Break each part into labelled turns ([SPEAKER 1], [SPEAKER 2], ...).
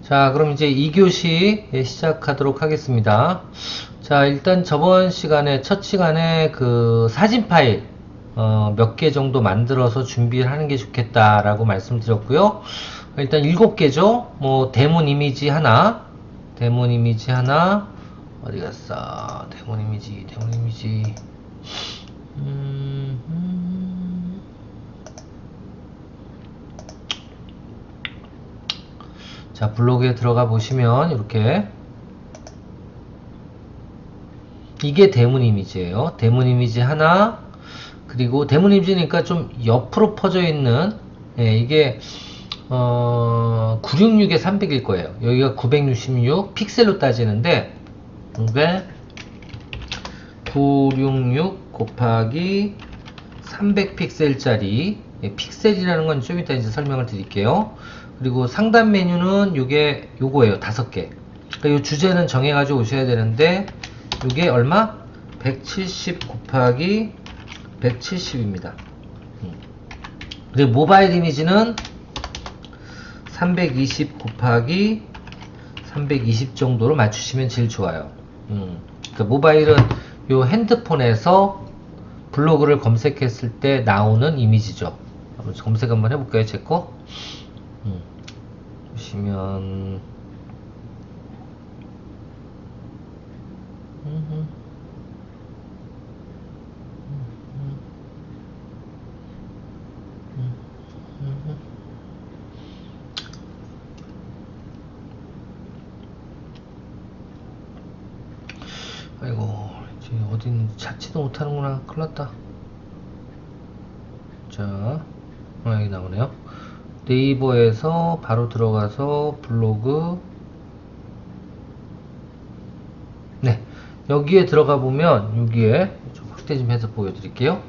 [SPEAKER 1] 자, 그럼 이제 2교시 시작하도록 하겠습니다. 자, 일단 저번 시간에, 첫 시간에 그 사진 파일, 몇 개 정도 만들어서 준비를 하는 게 좋겠다라고 말씀드렸고요. 일단 7개죠. 뭐, 데몬 이미지 하나, 어디 갔어? 데몬 이미지. 자, 블로그에 들어가 보시면 이렇게 이게 데몬 이미지예요. 데몬 이미지 하나, 그리고 데몬 이미지니까 좀 옆으로 퍼져 있는, 이게 966에 300일 거예요. 여기가 966 픽셀로 따지는데 이게 966 곱하기 300 픽셀짜리, 픽셀이라는 건 좀 이따 이제 설명을 드릴게요. 그리고 상단 메뉴는 요거예요. 5개. 그러니까 요 주제는 정해가지고 오셔야 되는데, 요게 얼마? 170 곱하기 170입니다. 그리고 모바일 이미지는 320 곱하기 320 정도로 맞추시면 제일 좋아요. 그러니까 모바일은 요 핸드폰에서 블로그를 검색했을 때 나오는 이미지죠. 한번 검색 한번 해볼까요, 제 거? 보시면 아이고, 이제 어디 있는지 찾지도 못하는구나. 큰일났다. 자, 여기 나오네요. 네이버에서 바로 들어가서 블로그, 네, 여기에 들어가 보면 여기에 좀 확대 좀 해서 보여드릴게요.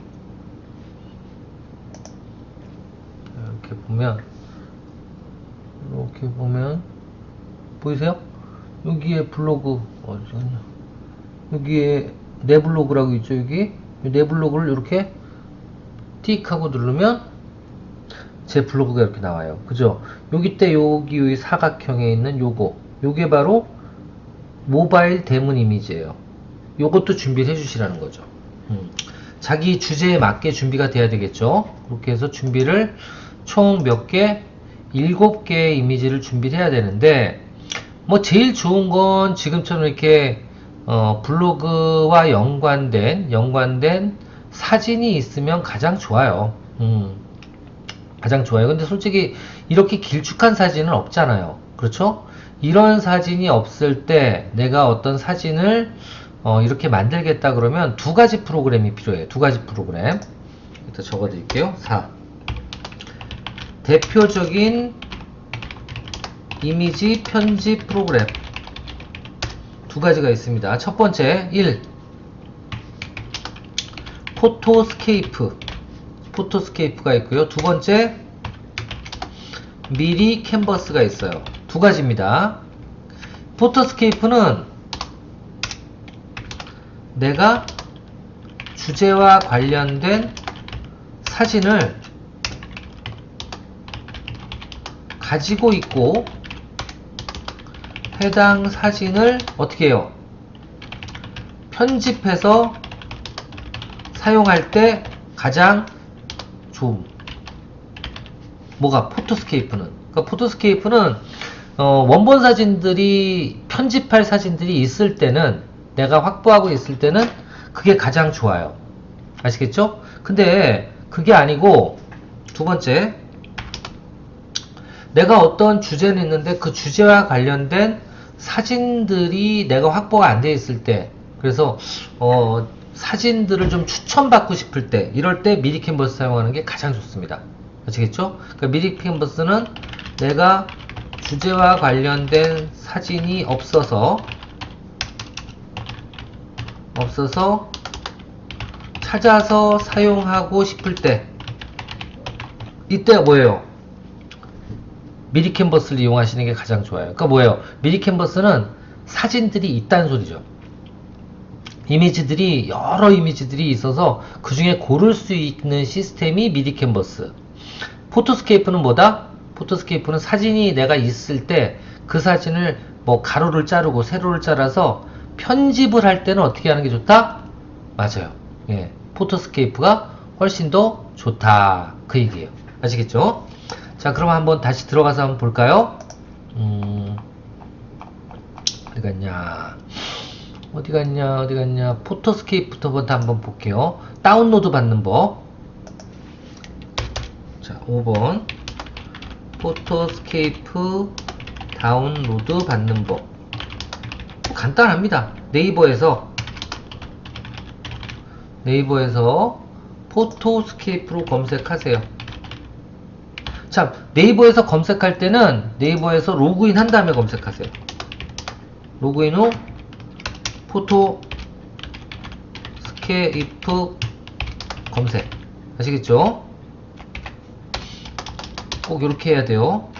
[SPEAKER 1] 이렇게 보면 보이세요? 여기에 블로그 어디냐? 여기에 내 블로그라고 있죠. 여기 내 블로그를 이렇게 틱 하고 누르면 제 블로그가 이렇게 나와요. 그죠? 여기 때 여기 사각형에 있는 요게 바로 모바일 데몬 이미지예요. 요것도 준비를 해주시라는 거죠. 자기 주제에 맞게 준비가 돼야 되겠죠. 그렇게 해서 준비를 총 몇 개? 7개의 이미지를 준비를 해야 되는데, 뭐 제일 좋은 건 지금처럼 이렇게 블로그와 연관된 사진이 있으면 가장 좋아요. 가장 좋아요. 근데 솔직히 이렇게 길쭉한 사진은 없잖아요. 그렇죠? 이런 사진이 없을 때 내가 어떤 사진을 이렇게 만들겠다 그러면 2가지 프로그램이 필요해요. 2가지 프로그램. 일단 적어 드릴게요. 4. 대표적인 이미지 편집 프로그램 2가지가 있습니다. 첫 번째 1. 포토스케이프가 있고요. 두 번째 미리 캔버스가 있어요. 2가지입니다. 포토스케이프는 내가 주제와 관련된 사진을 가지고 있고, 해당 사진을 어떻게 해요? 편집해서 사용할 때 가장 좋음. 뭐가? 포토스케이프는. 그러니까 포토스케이프는 원본 사진들이, 편집할 사진들이 있을 때는, 내가 확보하고 있을 때는 그게 가장 좋아요. 아시겠죠? 근데 그게 아니고, 두 번째, 내가 어떤 주제는 있는데 그 주제와 관련된 사진들이 내가 확보가 안 돼 있을 때, 그래서 사진들을 좀 추천받고 싶을 때, 이럴 때 미리 캔버스 사용하는 게 가장 좋습니다. 아시겠죠? 그러니까 미리 캔버스는 내가 주제와 관련된 사진이 없어서 찾아서 사용하고 싶을 때, 이때가 뭐예요? 미리 캔버스를 이용하시는 게 가장 좋아요. 그러니까 뭐예요? 미리 캔버스는 사진들이 있다는 소리죠. 여러 이미지들이 있어서 그 중에 고를 수 있는 시스템이 미리 캔버스. 포토스케이프는 뭐다? 포토스케이프는 사진이 내가 있을 때 그 사진을 뭐 가로를 자르고 세로를 잘라서 편집을 할 때는 어떻게 하는 게 좋다? 맞아요. 예, 포토스케이프가 훨씬 더 좋다. 그 얘기예요. 아시겠죠? 자, 그럼 한번 다시 들어가서 한번 볼까요? 어디 갔냐? 어디 갔냐? 어디 갔냐? 포토스케이프부터 한번 볼게요. 다운로드 받는 법. 자, 5번. 포토스케이프 다운로드 받는 법. 간단합니다. 네이버에서 포토스케이프로 검색하세요. 자, 네이버에서 검색할 때는 네이버에서 로그인 한 다음에 검색하세요. 로그인 후 포토스케이프 검색. 아시겠죠? 꼭 이렇게 해야 돼요.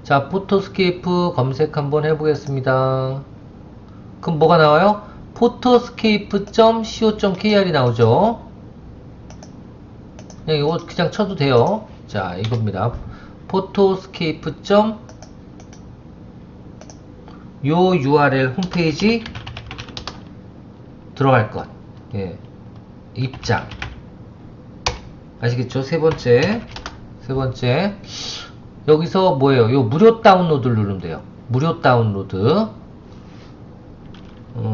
[SPEAKER 1] 자, 포토스케이프 검색 한번 해보겠습니다. 그럼 뭐가 나와요? photoscape.co.kr이 나오죠. 그냥 이거 그냥 쳐도 돼요. 자, 이겁니다. photoscape. 요 URL 홈페이지 들어갈 것. 예. 입장. 아시겠죠? 세 번째. 여기서 뭐예요? 요 무료 다운로드를 누르면 돼요. 무료 다운로드.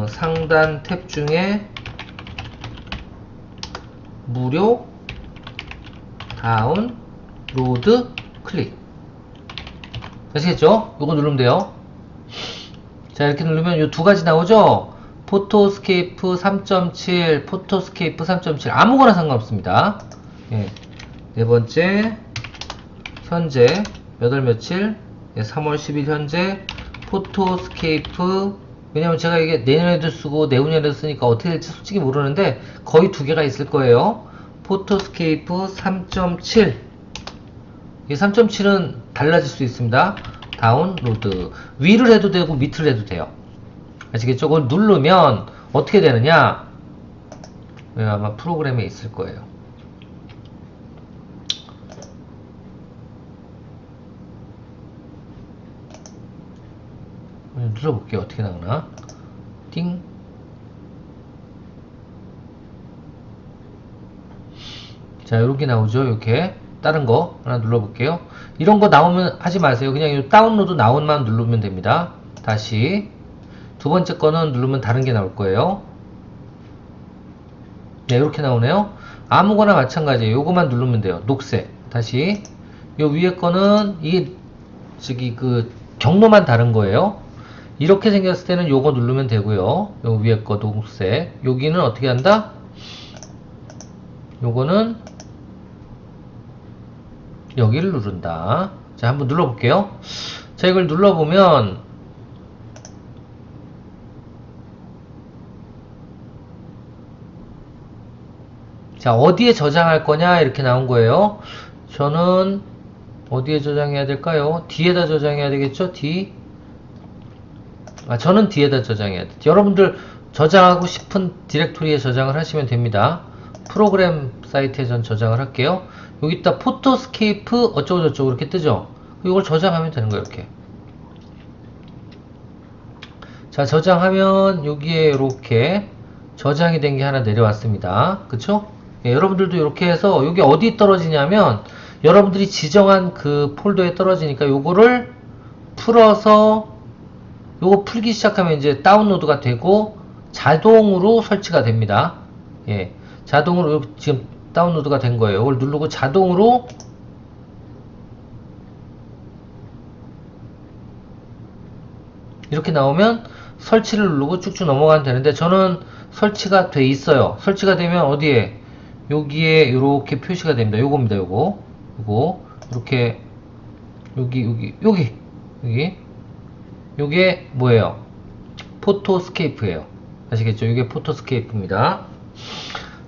[SPEAKER 1] 상단 탭 중에 무료 다운로드 클릭. 아시겠죠? 요거 누르면 돼요. 자, 이렇게 누르면 요 두 가지 나오죠? 포토스케이프 3.7, 포토스케이프 3.7. 아무거나 상관없습니다. 예. 네 번째. 현재 몇 월 며칠? 예, 3월 10일 현재 포토스케이프. 왜냐면 제가 이게 내년에도 쓰고 내후년에도 쓰니까 어떻게 될지 솔직히 모르는데 거의 두 개가 있을 거예요. 포토스케이프 3.7. 이 3.7은 달라질 수 있습니다. 다운로드. 위를 해도 되고 밑을 해도 돼요. 아시겠죠? 그걸 누르면 어떻게 되느냐? 아마 프로그램에 있을 거예요. 눌러볼게요. 어떻게 나오나? 띵. 자, 이렇게 나오죠. 이렇게 다른 거 하나 눌러볼게요. 이런 거 나오면 하지 마세요. 그냥 이 다운로드 나온만 누르면 됩니다. 다시 두 번째 거는 누르면 다른 게 나올 거예요. 네, 이렇게 나오네요. 아무거나 마찬가지예요. 요거만 누르면 돼요. 녹색. 다시 요 위에 거는 이게 저기 그 경로만 다른 거예요. 이렇게 생겼을 때는 요거 누르면 되고요. 요 위에 거 녹색. 여기는 어떻게 한다? 요거는 여기를 누른다. 자, 한번 눌러볼게요. 자, 이걸 눌러보면 자, 어디에 저장할 거냐 이렇게 나온 거예요. 저는 어디에 저장해야 될까요? D에다 저장해야 되겠죠? D. 저는 D에다 저장해야 돼. 여러분들 저장하고 싶은 디렉토리에 저장을 하시면 됩니다. 프로그램 사이트에 전 저장을 할게요. 여기다 포토스케이프 어쩌고저쩌고 이렇게 뜨죠? 이걸 저장하면 되는 거예요. 이렇게. 자, 저장하면 여기에 이렇게 저장이 된 게 하나 내려왔습니다. 그쵸? 예, 여러분들도 이렇게 해서 여기 어디 떨어지냐면 여러분들이 지정한 그 폴더에 떨어지니까 요거를 풀어서 요거 풀기 시작하면 이제 다운로드가 되고 자동으로 설치가 됩니다. 예, 자동으로 지금 다운로드가 된 거예요. 이걸 누르고 자동으로 이렇게 나오면 설치를 누르고 쭉쭉 넘어가면 되는데 저는 설치가 돼 있어요. 설치가 되면 어디에? 여기에 이렇게 표시가 됩니다. 요겁니다. 요거 이렇게 여기 요게 뭐예요? 포토스케이프예요. 아시겠죠? 이게 포토스케이프입니다.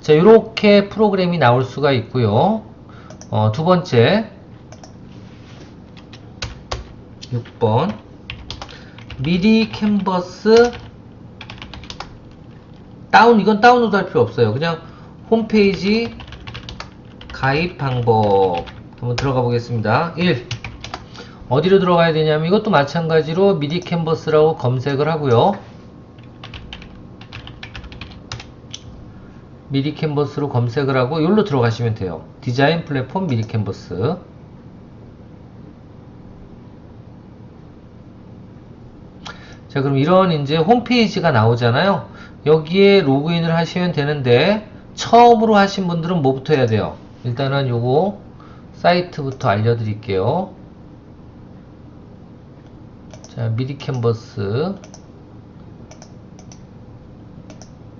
[SPEAKER 1] 자, 이렇게 프로그램이 나올 수가 있고요. 두 번째 6번 미리 캔버스 이건 다운로드 할 필요 없어요. 그냥 홈페이지 가입 방법 한번 들어가 보겠습니다. 1. 어디로 들어가야 되냐면 이것도 마찬가지로 미디 캔버스라고 검색을 하고요. 미디 캔버스로 검색을 하고 여기로 들어가시면 돼요. 디자인 플랫폼 미디 캔버스. 자, 그럼 이런 이제 홈페이지가 나오잖아요. 여기에 로그인을 하시면 되는데 처음으로 하신 분들은 뭐부터 해야 돼요? 일단은 요거 사이트부터 알려드릴게요. 자, 미디 캔버스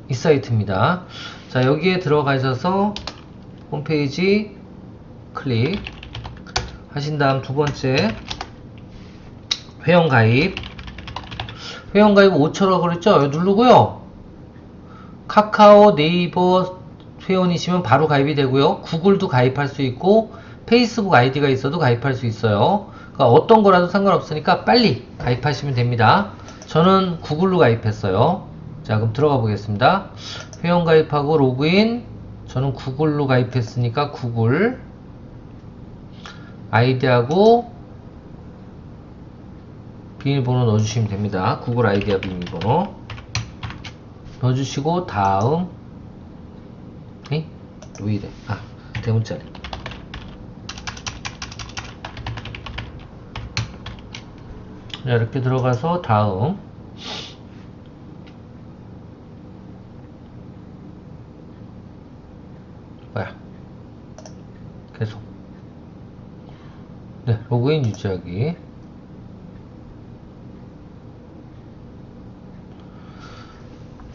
[SPEAKER 1] 이 사이트입니다. 자, 여기에 들어가셔서 홈페이지 클릭 하신 다음 두 번째 회원가입 5,000원 그랬죠? 여기 누르고요. 카카오, 네이버 회원이시면 바로 가입이 되고요. 구글도 가입할 수 있고 페이스북 아이디가 있어도 가입할 수 있어요. 그러니까 어떤 거라도 상관없으니까 빨리 가입하시면 됩니다. 저는 구글로 가입했어요. 자, 그럼 들어가 보겠습니다. 회원 가입하고 로그인. 저는 구글로 가입했으니까 구글 아이디하고 비밀번호 넣어주시면 됩니다. 구글 아이디와 비밀번호 넣어주시고 다음 왜 이래? 대문자리. 자, 이렇게 들어가서 다음 계속 로그인 유지하기.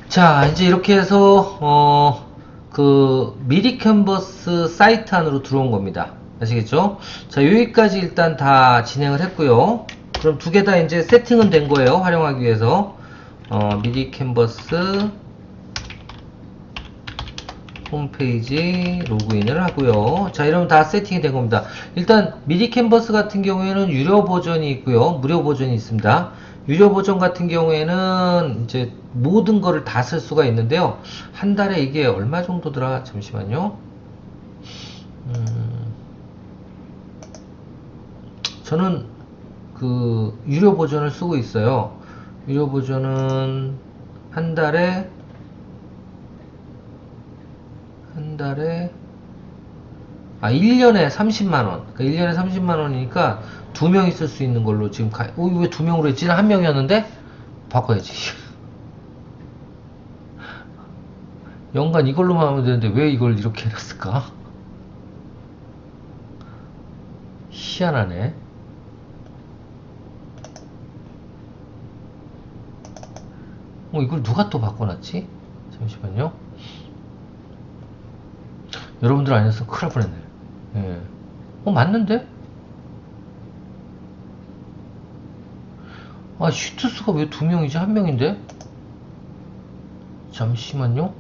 [SPEAKER 1] 자, 이제 이렇게 해서 그 미디 캔버스 사이트 안으로 들어온 겁니다. 아시겠죠? 자, 여기까지 일단 다 진행을 했고요. 그럼 두 개 다 이제 세팅은 된 거예요. 활용하기 위해서 미디 캔버스 홈페이지 로그인을 하고요. 자, 이러면 다 세팅이 된 겁니다. 일단 미디 캔버스 같은 경우에는 유료 버전이 있고요, 무료 버전이 있습니다. 유료 버전 같은 경우에는 이제 모든 거를 다 쓸 수가 있는데요. 한 달에 이게 얼마 정도더라? 잠시만요. 저는 그 유료 버전을 쓰고 있어요. 유료 버전은 한 달에 1년에 30만원. 그러니까 1년에 30만원이니까 2명이 쓸 수 있는 걸로 지금 왜 2명으로 했지? 난 1명이었는데? 바꿔야지. 연간 이걸로만 하면 되는데 왜 이걸 이렇게 해놨을까? 희한하네. 이걸 누가 또 바꿔놨지? 잠시만요. 여러분들 아니었으면 큰일 날 뻔했네. 예. 맞는데? 슈트수가 왜 2명이지? 1명인데? 잠시만요.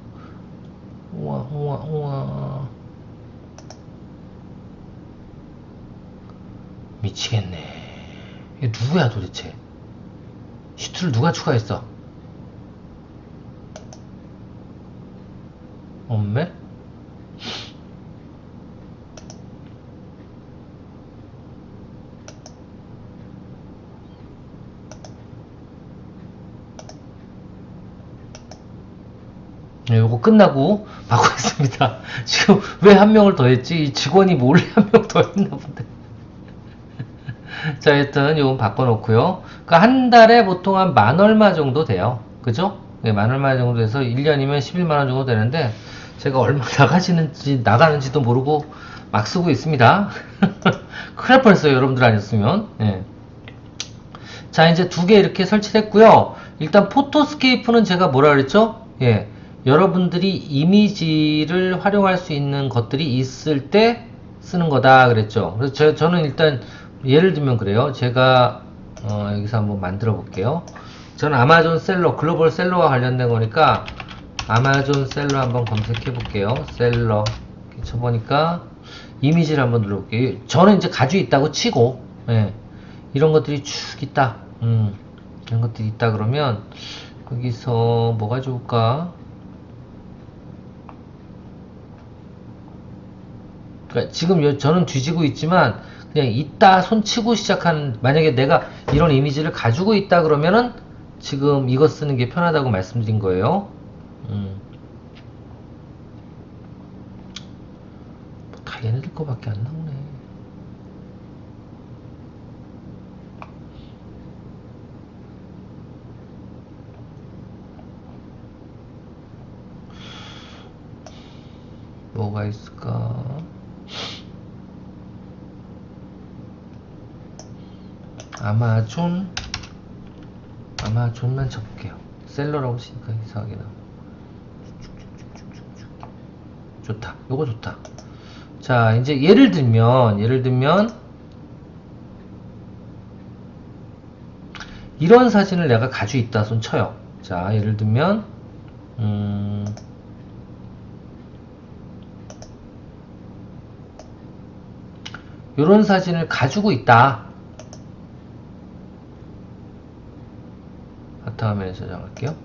[SPEAKER 1] 우와. 미치겠네. 이게 누구야 도대체? 슈트를 누가 추가했어? 없네? 네, 요거 끝나고 바꾸겠습니다. 지금 왜 1명을 더 했지? 직원이 몰래 1명 더 했나 본데. 자, 하여튼 요건 바꿔놓고요. 그러니까 한 달에 보통 한 만 얼마 정도 돼요. 그죠? 네, 만 얼마 정도 돼서 1년이면 11만원 정도 되는데 제가 얼마 나가는지도 모르고 막 쓰고 있습니다. 큰일 날 뻔했어요. 여러분들 아니었으면. 네. 자, 이제 두 개 이렇게 설치했고요. 일단 포토스케이프는 제가 뭐라 그랬죠? 예. 여러분들이 이미지를 활용할 수 있는 것들이 있을 때 쓰는 거다 그랬죠. 그래서 저는 일단 예를 들면 그래요. 제가 여기서 한번 만들어 볼게요. 저는 아마존 셀러, 글로벌 셀러와 관련된 거니까 아마존 셀러 한번 검색해 볼게요. 셀러 쳐보니까 이미지를 한번 눌러볼게요. 저는 이제 가지고 있다고 치고, 예. 이런 것들이 쭉 있다. 이런 것들이 있다 그러면 거기서 뭐가 좋을까? 그러니까 지금 저는 뒤지고 있지만 그냥 있다 손 치고 시작하는, 만약에 내가 이런 이미지를 가지고 있다 그러면은 지금 이거 쓰는 게 편하다고 말씀드린 거예요. 다 얘네들 거밖에 안 나오네. 뭐가 있을까? 아마존만 적을게요. 셀러라고 치니까 이상하게 나와. 좋다. 요거 좋다. 자, 이제 예를 들면 이런 사진을 내가 가지고 있다 손 쳐요. 자, 예를 들면 요런 사진을 가지고 있다. 바탕화면에 저장할게요.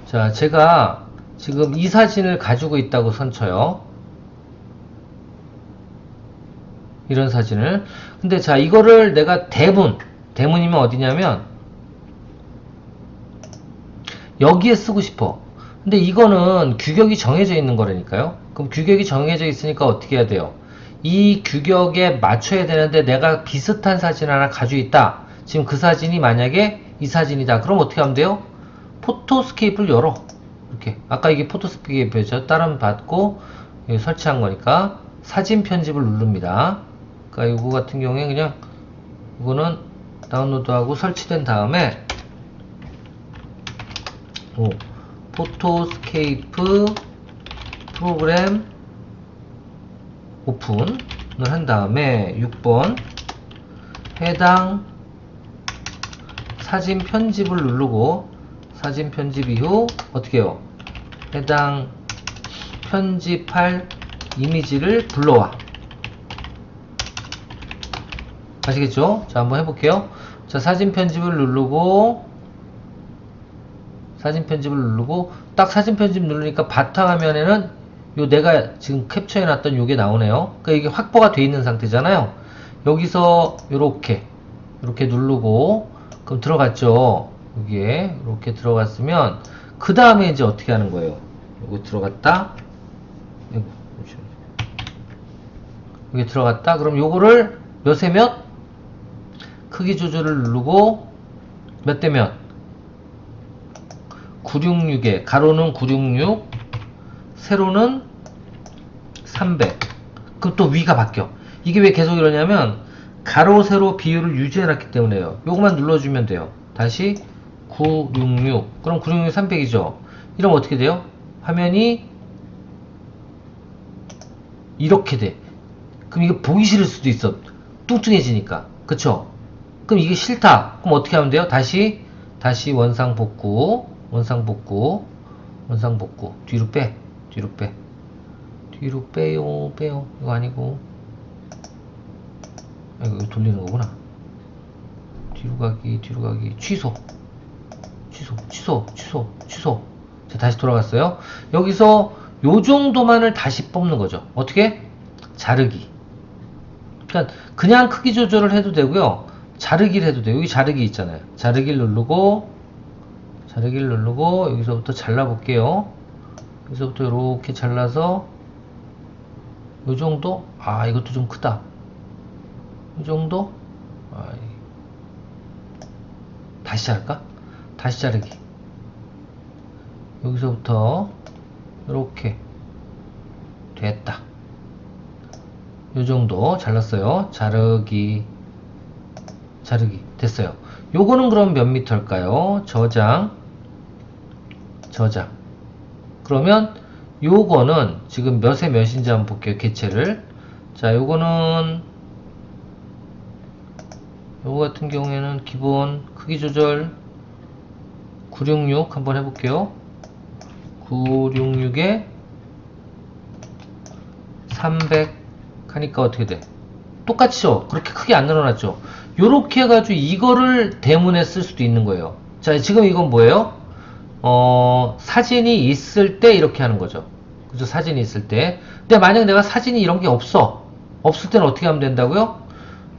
[SPEAKER 1] 자, 제가 지금 이 사진을 가지고 있다고 선쳐요. 이런 사진을. 근데 자, 이거를 내가 대문이면 어디냐면 여기에 쓰고 싶어. 근데 이거는 규격이 정해져 있는 거라니까요. 그럼 규격이 정해져 있으니까 어떻게 해야 돼요? 이 규격에 맞춰야 되는데 내가 비슷한 사진 하나 가지고 있다. 지금 그 사진이 만약에 이 사진이다. 그럼 어떻게 하면 돼요? 포토스케이프를 열어. 이렇게. 아까 이게 포토스케이프였죠. 다운받고 설치한 거니까 사진 편집을 누릅니다. 그러니까 이거 같은 경우에 그냥 이거는 다운로드하고 설치된 다음에 포토스케이프 프로그램 오픈을 한 다음에 6번 해당 사진 편집을 누르고 사진 편집 이후 어떻게 해요? 해당 편집할 이미지를 불러와. 아시겠죠? 자, 한번 해볼게요. 자, 사진 편집을 누르고 딱 사진 편집 누르니까 바탕화면에는 요 내가 지금 캡처해놨던 요게 나오네요. 그러니까 이게 확보가 돼 있는 상태잖아요. 여기서 요렇게 누르고 그럼 들어갔죠. 여기에 이렇게 들어갔으면 그 다음에 이제 어떻게 하는 거예요? 여기 들어갔다. 여기 들어갔다. 그럼 요거를 몇에 몇? 크기 조절을 누르고 몇 대 몇? 966에 가로는 966 세로는 300. 그럼 또 위가 바뀌어. 이게 왜 계속 이러냐면 가로 세로 비율을 유지해 놨기 때문에요. 요거만 눌러주면 돼요. 다시 966 그럼 966 300이죠. 이러면 어떻게 돼요? 화면이 이렇게 돼. 그럼 이게 보기 싫을 수도 있어. 뚱뚱해지니까. 그쵸? 그럼 이게 싫다. 그럼 어떻게 하면 돼요? 다시 원상 복구. 뒤로 빼요. 이거 아니고. 이거 돌리는 거구나. 뒤로 가기. 취소. 자, 다시 돌아갔어요. 여기서 요 정도만을 다시 뽑는 거죠. 어떻게? 자르기. 그러니까 그냥 크기 조절을 해도 되고요. 자르기를 해도 돼요. 여기 자르기 있잖아요. 자르기를 누르고 여기서부터 잘라볼게요. 여기서부터 이렇게 잘라서 요 정도? 아, 이것도 좀 크다. 이 정도? 다시 자를까? 다시 자르기. 여기서부터 이렇게 됐다. 요 정도 잘랐어요. 자르기 됐어요. 요거는 그럼 몇 미터일까요? 저장. 그러면 요거는 지금 몇에 몇인지 한번 볼게요. 개체를. 자, 요거 같은 경우에는 기본 크기 조절 966 한번 해볼게요. 966에 300 하니까 어떻게 돼? 똑같죠? 그렇게 크게 안 늘어났죠? 요렇게 해가지고 이거를 대문에 쓸 수도 있는 거예요. 자, 지금 이건 뭐예요? 사진이 있을 때 이렇게 하는 거죠. 그죠? 사진이 있을 때. 근데 만약 내가 사진이 이런 게 없어. 없을 때는 어떻게 하면 된다고요?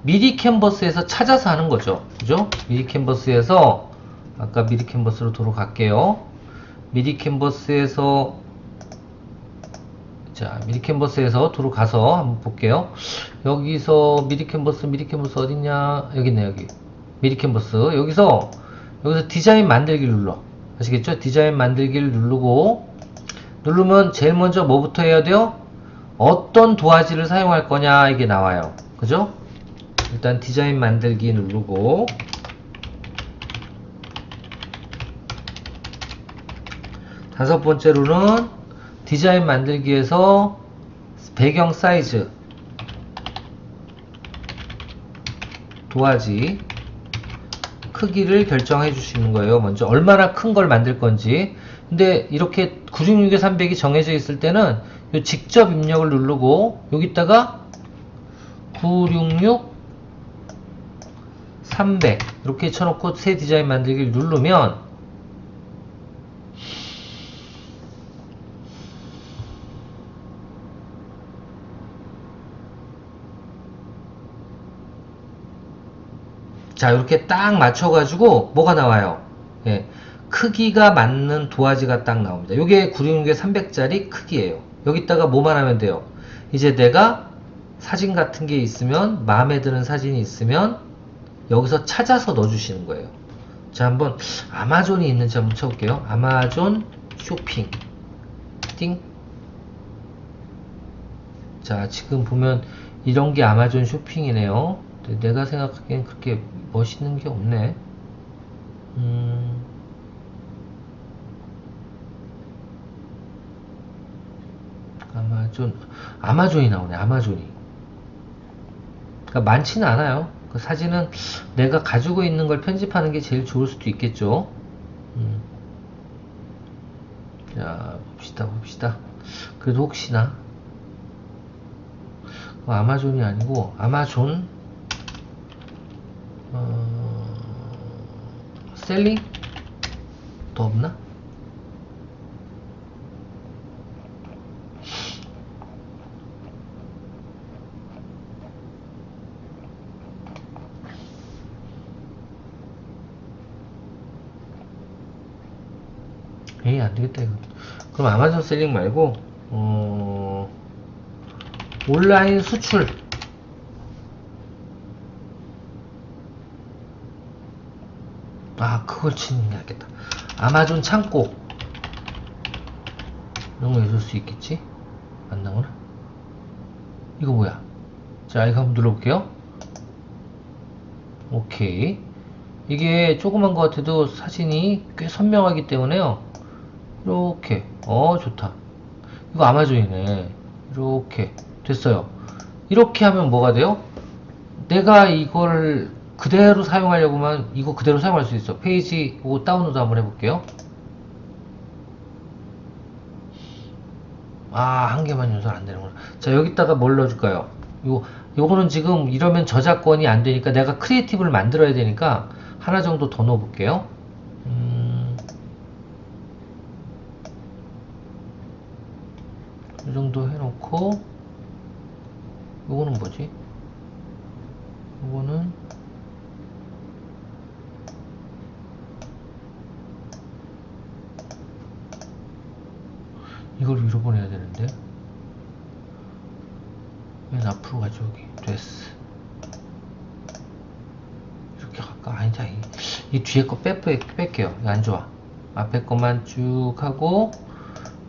[SPEAKER 1] 미리 캔버스에서 찾아서 하는 거죠. 그죠? 미리 캔버스에서, 아까 미리 캔버스로 돌아갈게요. 미리 캔버스에서, 자, 미리 캔버스에서 들어가서 한번 볼게요. 여기서 미리 캔버스 어딨냐? 여기 있네, 여기. 미리 캔버스. 여기서 디자인 만들기를 눌러. 아시겠죠? 디자인 만들기를 누르면 제일 먼저 뭐부터 해야 돼요? 어떤 도화지를 사용할 거냐, 이게 나와요. 그죠? 일단 디자인 만들기 누르고, 다섯 번째로는 디자인 만들기에서 배경 사이즈, 도화지 크기를 결정해 주시는 거예요. 먼저 얼마나 큰 걸 만들 건지. 근데 이렇게 966에 300이 정해져 있을 때는 요 직접 입력을 누르고 여기다가 966 300 이렇게 쳐놓고 새 디자인 만들기를 누르면 자, 이렇게 딱 맞춰가지고 뭐가 나와요? 예, 크기가 맞는 도화지가 딱 나옵니다. 이게 966에 300짜리 크기예요. 여기다가 뭐만 하면 돼요? 이제 내가 사진 같은 게 있으면, 마음에 드는 사진이 있으면 여기서 찾아서 넣어주시는 거예요. 자, 한번 아마존이 있는지 한번 쳐볼게요. 아마존 쇼핑 띵. 자, 지금 보면 이런 게 아마존 쇼핑이네요. 내가 생각하기엔 그렇게 멋있는 게 없네. 아마존이 나오네. 아마존이. 그러니까 많지는 않아요. 그 사진은 내가 가지고 있는 걸 편집하는 게 제일 좋을 수도 있겠죠. 자, 봅시다. 그래도 혹시나 아마존이 아니고 아마존 셀링? 더 없나? 에이, 안되겠다 이거. 그럼 아마존 셀링 말고 온라인 수출. 아, 그걸 치는 게 낫겠다. 아마존 창고. 이런 거 있을 수 있겠지? 안 나오나? 이거 뭐야? 자, 이거 한번 눌러볼게요. 오케이. 이게 조그만 것 같아도 사진이 꽤 선명하기 때문에요. 이렇게. 좋다. 이거 아마존이네. 이렇게. 됐어요. 이렇게 하면 뭐가 돼요? 내가 이걸 그대로 사용하려고만 이거 그대로 사용할 수 있어. 페이지 이거 다운로드 한번 해볼게요. 한 개만 연설 안 되는구나. 자, 여기다가 뭘 넣어줄까요? 요거는 지금 이러면 저작권이 안 되니까 내가 크리에이티브를 만들어야 되니까 하나 정도 더 넣어볼게요. 이 정도 해놓고 요거는 뭐지? 요거는 이걸 위로 보내야 되는데 맨 앞으로 가져오기. 됐어. 이렇게 갈까? 아니다. 이 뒤에 거 뺄게요. 이거 안 좋아. 앞에 것만 쭉 하고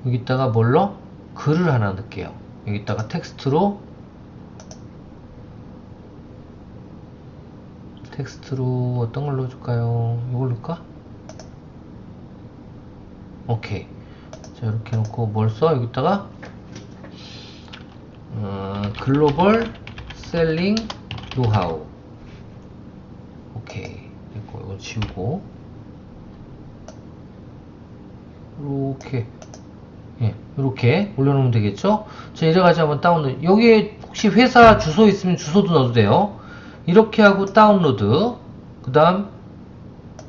[SPEAKER 1] 여기다가 뭘로? 글을 하나 넣을게요. 여기다가 텍스트로 어떤 걸 넣어줄까요? 이걸 넣을까? 오케이. 자, 이렇게 놓고 뭘 써? 여기다가 글로벌 셀링 노하우. 오케이. 됐고 이거 지우고 이렇게, 예, 이렇게 올려놓으면 되겠죠? 자, 이래가지고 한번 다운로드. 여기에 혹시 회사 주소 있으면 주소도 넣어도 돼요. 이렇게 하고 다운로드. 그 다음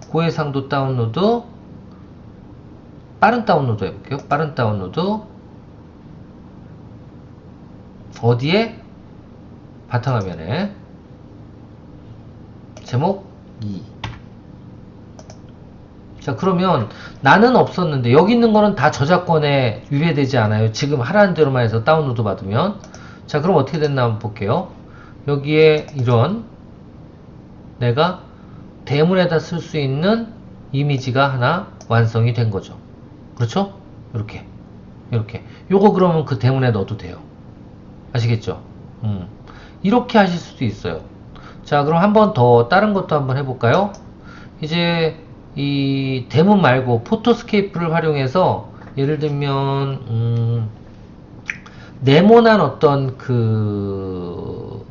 [SPEAKER 1] 고해상도 다운로드. 빠른 다운로드 해볼게요. 빠른 다운로드. 어디에? 바탕화면에. 제목 2. 자, 그러면 나는 없었는데 여기 있는 거는 다 저작권에 위배되지 않아요. 지금 하라는 대로만 해서 다운로드 받으면. 자, 그럼 어떻게 됐나 한번 볼게요. 여기에 이런 내가 대문에다 쓸 수 있는 이미지가 하나 완성이 된 거죠. 그렇죠? 이렇게 요거 그러면 그 대문에 넣어도 돼요. 아시겠죠? 이렇게 하실 수도 있어요. 자, 그럼 한 번 더 다른 것도 한번 해볼까요? 이제 이 대문 말고 포토스케이프를 활용해서 예를 들면 네모난 어떤 그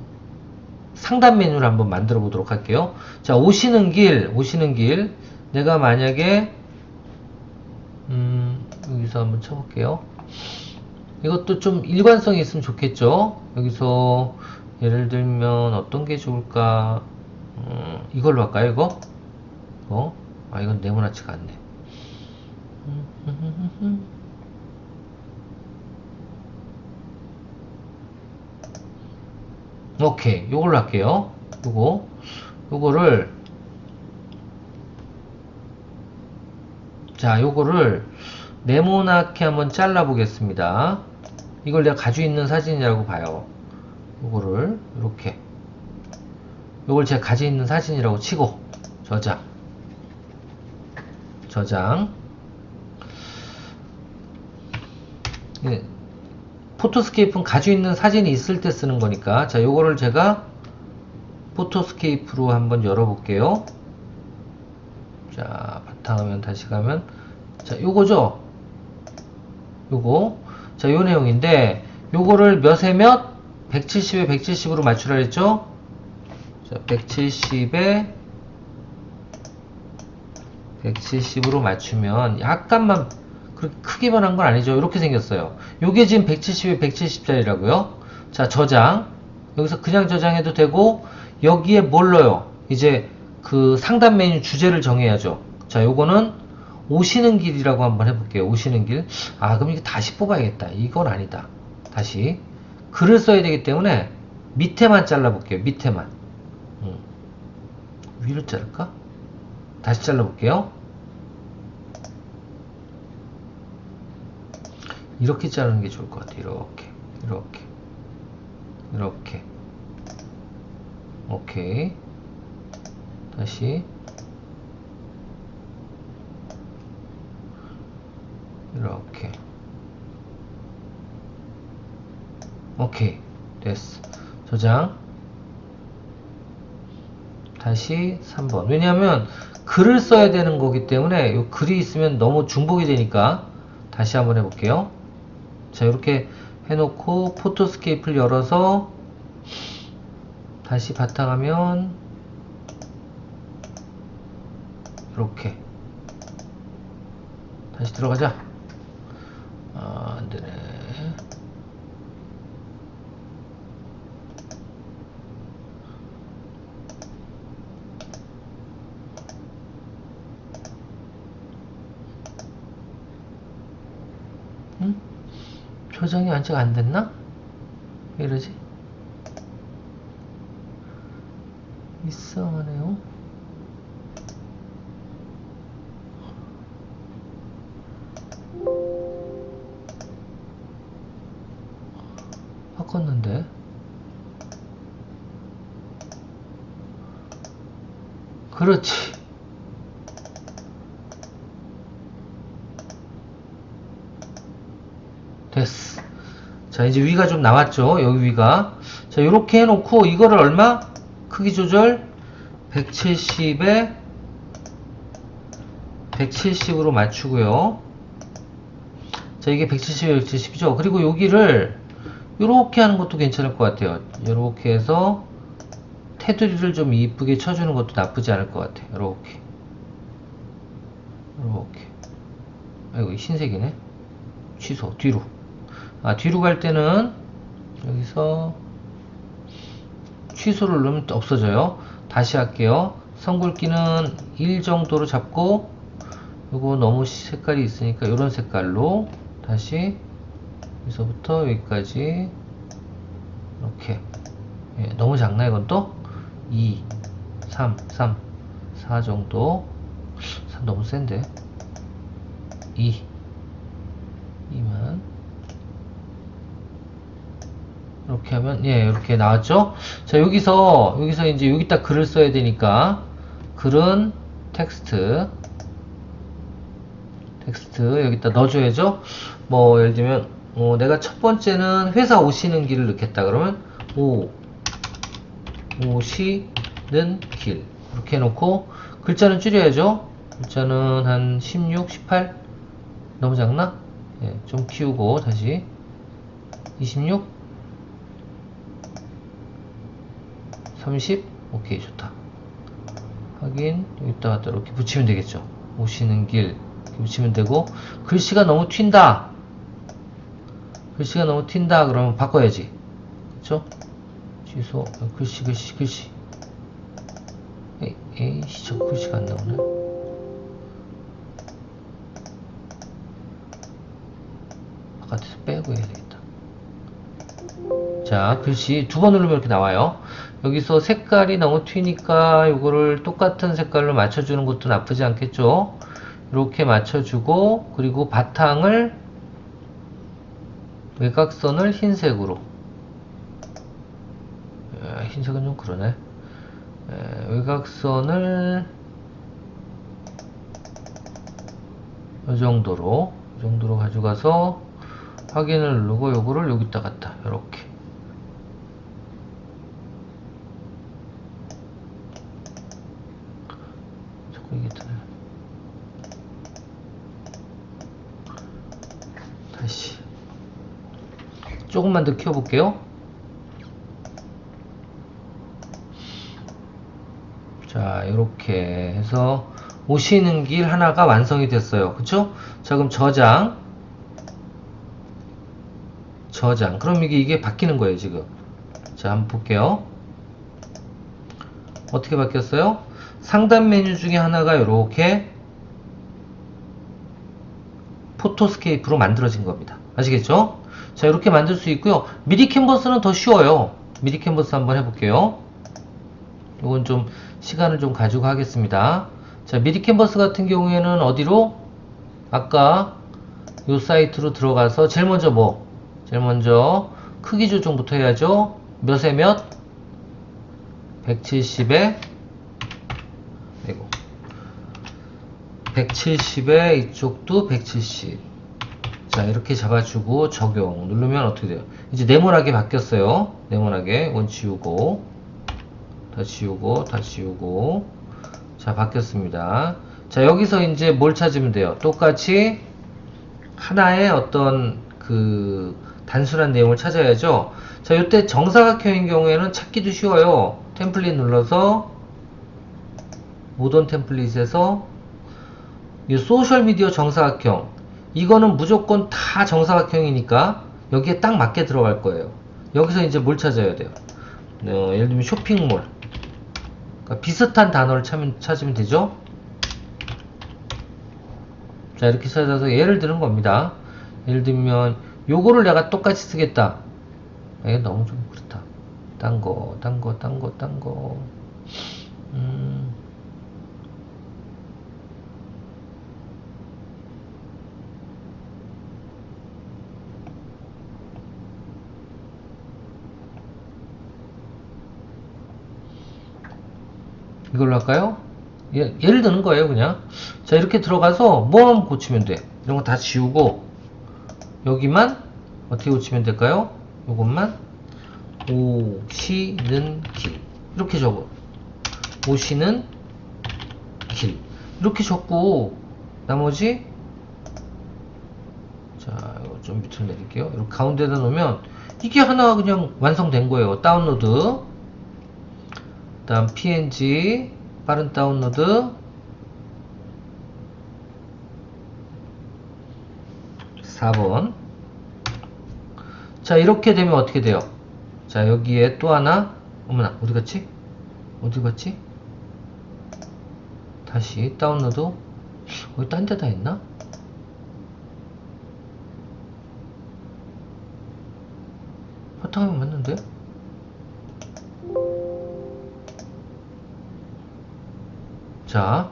[SPEAKER 1] 상단 메뉴를 한번 만들어 보도록 할게요. 자, 오시는 길 내가 만약에 여기서 한번 쳐볼게요. 이것도 좀 일관성이 있으면 좋겠죠. 여기서 예를 들면 어떤 게 좋을까? 이걸로 할까요? 이거? 이건 네모나지가 않네. 오케이, 요걸로 할게요. 요거를 자, 요거를 네모나게 한번 잘라 보겠습니다. 이걸 내가 가지고 있는 사진이라고 봐요. 요거를 이렇게, 요걸 제가 가지고 있는 사진이라고 치고 저장. 네. 포토스케이프는 가지고 있는 사진이 있을 때 쓰는 거니까. 자, 요거를 제가 포토스케이프로 한번 열어볼게요. 자, 바탕화면 다시 가면, 자, 요거죠? 자, 요 내용인데, 요거를 몇에 몇? 170에 170으로 맞추라 했죠? 자, 170에 170으로 맞추면 약간만 그렇게 크게 변한 건 아니죠. 이렇게 생겼어요. 요게 지금 170에 170짜리라고요. 자, 저장. 여기서 그냥 저장해도 되고, 여기에 뭘 넣어요? 이제 그 상단 메뉴 주제를 정해야죠. 자, 요거는 오시는 길이라고 한번 해볼게요. 오시는 길. 그럼 이거 다시 뽑아야겠다. 이건 아니다. 다시 글을 써야 되기 때문에 밑에만 잘라볼게요. 밑에만. 위로 자를까? 다시 잘라볼게요. 이렇게 자르는 게 좋을 것 같아요. 이렇게. 오케이. 다시. 이렇게. 오케이. 됐어. 저장. 다시 3번. 왜냐하면 글을 써야 되는 거기 때문에 이 글이 있으면 너무 중복이 되니까 다시 한번 해볼게요. 자, 이렇게 해놓고 포토스케이프를 열어서 다시 바탕화면 이렇게 다시 들어가자. 안되네. 저장이 아직 안 됐나? 왜 이러지? 이상하네요. 바꿨는데. 그렇지. 됐어. 자, 이제 위가 좀 나왔죠. 여기 위가. 자, 요렇게 해놓고 이거를 얼마? 크기 조절 170에 170으로 맞추고요. 자, 이게 170에 170이죠. 그리고 여기를 요렇게 하는 것도 괜찮을 것 같아요. 요렇게 해서 테두리를 좀 이쁘게 쳐주는 것도 나쁘지 않을 것 같아요. 요렇게. 아이고, 흰색이네. 취소. 뒤로. 뒤로 갈 때는 여기서 취소를 누르면 없어져요. 다시 할게요. 선굵기는 1 정도로 잡고 요거 너무 색깔이 있으니까 요런 색깔로 다시 여기서부터 여기까지 이렇게. 예, 너무 작나 이건 또? 2 3 4 정도. 3 너무 센데. 2만 이렇게 하면, 예, 이렇게 나왔죠. 자, 여기서 이제 여기다 글을 써야 되니까 글은 텍스트 여기다 넣어줘야죠. 뭐 예를 들면 내가 첫 번째는 회사 오시는 길을 넣겠다 그러면 오시는 길 이렇게 해놓고 글자는 줄여야죠. 글자는 한 16, 18 너무 작나? 예, 좀 키우고 다시 26 30 오케이 좋다. 확인. 여기다 갖다 이렇게 붙이면 되겠죠. 오시는 길 이렇게 붙이면 되고, 글씨가 너무 튄다 그러면 바꿔야지. 그쵸? 취소. 글씨 에이씨 저 글씨가 안 나오네. 바깥에서 빼고 해야 되겠다. 자, 글씨 두 번 누르면 이렇게 나와요. 여기서 색깔이 너무 튀니까 이거를 똑같은 색깔로 맞춰주는 것도 나쁘지 않겠죠. 이렇게 맞춰주고, 그리고 바탕을 외곽선을 흰색으로. 흰색은 좀 그러네. 외곽선을 이 정도로 가져가서 확인을 누르고 요거를 여기다 갖다 이렇게. 자꾸 이게 되네. 다시 조금만 더 키워볼게요. 자, 이렇게 해서 오시는 길 하나가 완성이 됐어요. 그쵸? 자, 그럼 저장. 그럼 이게 바뀌는 거예요, 지금. 자, 한번 볼게요. 어떻게 바뀌었어요? 상단 메뉴 중에 하나가 이렇게 포토스케이프로 만들어진 겁니다. 아시겠죠? 자, 이렇게 만들 수 있고요. 미리 캔버스는 더 쉬워요. 미리 캔버스 한번 해볼게요. 이건 좀 시간을 좀 가지고 하겠습니다. 자, 미리 캔버스 같은 경우에는 어디로? 아까 요 사이트로 들어가서 제일 먼저 크기 조정부터 해야죠. 몇에 몇? 170에 170에 이쪽도 170. 자, 이렇게 잡아주고 적용 누르면 어떻게 돼요? 이제 네모나게 바뀌었어요. 네모나게. 이건 지우고 다 지우고 자, 바뀌었습니다. 자, 여기서 이제 뭘 찾으면 돼요? 똑같이 하나의 어떤 그 단순한 내용을 찾아야죠. 자, 이때 정사각형인 경우에는 찾기도 쉬워요. 템플릿 눌러서 모던 템플릿에서 이 소셜미디어 정사각형, 이거는 무조건 다 정사각형이니까 여기에 딱 맞게 들어갈 거예요. 여기서 이제 뭘 찾아야 돼요? 예를 들면 쇼핑몰, 그러니까 비슷한 단어를 찾으면 되죠. 자, 이렇게 찾아서 예를 드는 겁니다. 예를 들면 요거를 내가 똑같이 쓰겠다. 너무 좀 그렇다. 딴 거. 이걸로 할까요? 예를 드는 거예요, 그냥. 자, 이렇게 들어가서 뭐만 고치면 돼? 이런 거 다 지우고, 여기만 어떻게 고치면 될까요? 요것만 오시는 길. 이렇게 적어. 오시는 길. 이렇게 적고, 나머지, 자, 이거 좀 밑으로 내릴게요. 이렇게 가운데다 놓으면, 이게 하나 그냥 완성된 거예요. 다운로드. 다음 png 빠른 다운로드 4번. 자, 이렇게 되면 어떻게 돼요? 자, 여기에 또 하나. 어머나, 어디 갔지? 다시 다운로드 어디 딴 데다 했나? 바탕화면 맞는데? 자,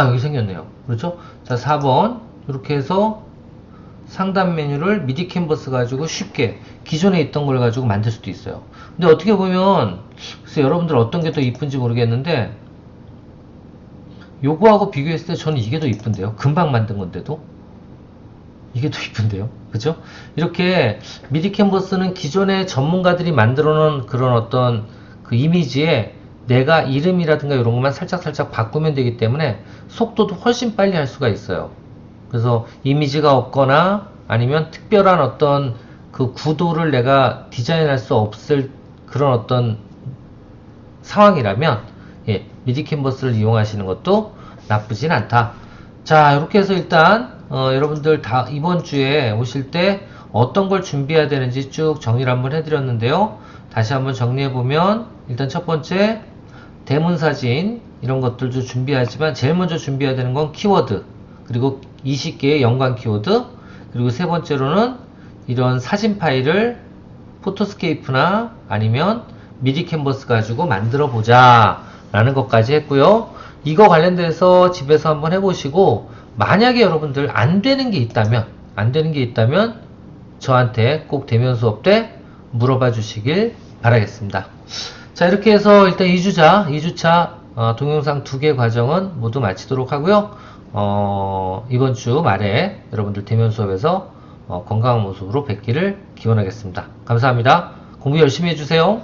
[SPEAKER 1] 여기 생겼네요. 그렇죠? 자, 4번. 이렇게 해서 상단 메뉴를 미디 캔버스 가지고 쉽게 기존에 있던 걸 가지고 만들 수도 있어요. 근데 어떻게 보면, 글쎄 여러분들 어떤 게 더 이쁜지 모르겠는데, 요거하고 비교했을 때 저는 이게 더 이쁜데요. 금방 만든 건데도. 이게 더 이쁜데요. 그죠? 이렇게 미디 캔버스는 기존의 전문가들이 만들어 놓은 그런 어떤 그 이미지에 내가 이름이라든가 이런 것만 살짝살짝 바꾸면 되기 때문에 속도도 훨씬 빨리 할 수가 있어요. 그래서 이미지가 없거나 아니면 특별한 어떤 그 구도를 내가 디자인할 수 없을 그런 어떤 상황이라면 미디 캔버스를 이용하시는 것도 나쁘진 않다. 자, 이렇게 해서 일단 여러분들 다 이번 주에 오실 때 어떤 걸 준비해야 되는지 쭉 정리를 한번 해드렸는데요. 다시 한번 정리해보면 일단 첫 번째 대문 사진 이런 것들도 준비하지만 제일 먼저 준비해야 되는 건 키워드, 그리고 20개의 연관 키워드, 그리고 세 번째로는 이런 사진 파일을 포토스케이프나 아니면 미디 캔버스 가지고 만들어 보자 라는 것까지 했고요. 이거 관련돼서 집에서 한번 해보시고 만약에 여러분들 안 되는 게 있다면 저한테 꼭 대면 수업 때 물어봐 주시길 바라겠습니다. 자, 이렇게 해서 일단 2주차 동영상 2개 과정은 모두 마치도록 하고요. 이번 주 말에 여러분들 대면 수업에서 건강한 모습으로 뵙기를 기원하겠습니다. 감사합니다. 공부 열심히 해주세요.